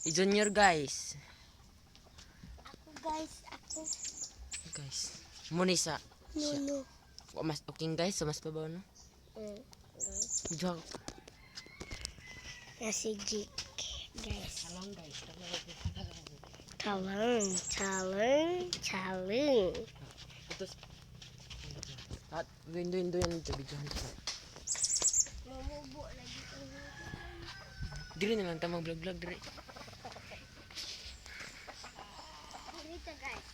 I-junior guys. Ako. Guys. Muni sa. No. Mas okay guys, sa mas pabaw no. Guys. Video. Si Jik. Guys. Salam guys. Challenge. Ito. At window yan ito video. Mamubo lagi. Dili na lang tamang vlog dire. Dito guys.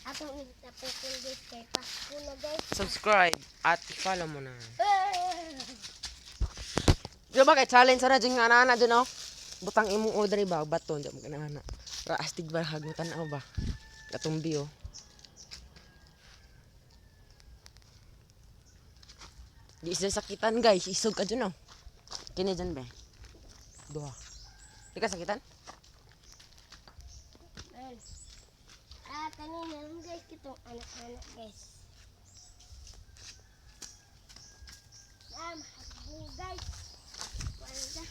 Atong itapukul guys kay Pasko na guys. Subscribe at i-follow mo na. Di ba kay challenge na dyan nga anak dyan oh. Butang imong order ba? Baton dyan mo kanana. Para astig ba hagutan ako ba? Katumbi oh. Di isa sakitan guys. Isog ka dyan oh. Kini dyan ba? Doha. Di ka sakitan? Kanina lang guys kitong anak-anak guys. Mahabo guys. Ano ka?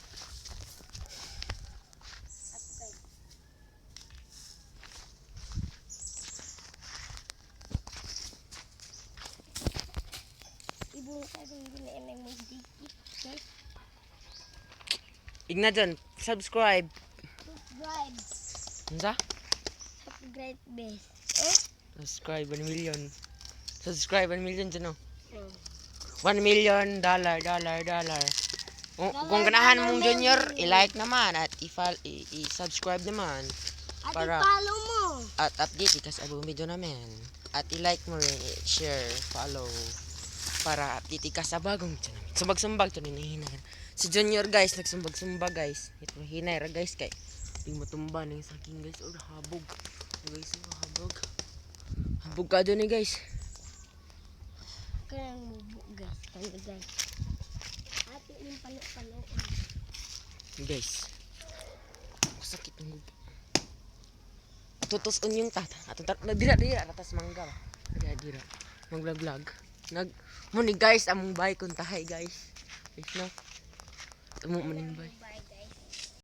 At guys. Ibong ka din din mo dikit guys. Igna dyan. Subscribe. Subscribe. Ano Subscribe best. Subscribe 1 million. Subscribe 1 million dyan oh. $1 million. Kung ganahan mong junior, i-like naman at i-subscribe naman. At Para i-follow mo. at update ikas abong video namin. At i-like mo rin, share, follow. Para update ikas sa bagong video namin. Sumbag-sumbag ito hinay. Si Junior guys, nagsumbag-sumbag guys. Ito hinay ra guys kay. Di mo tumba ng saking guys. Oh, habog. Guys, habog. Habog ka dyan guys. Kaya mubo guys. Kaya guys. Ate yung palo-palo. Guys. Sakit ng gubo. Tutuson yung tata. Dira. Ratas mangga ba? Dira. Mag-vlog. Muni guys, among bay kung tahay guys. Guys no. Amo maning bay.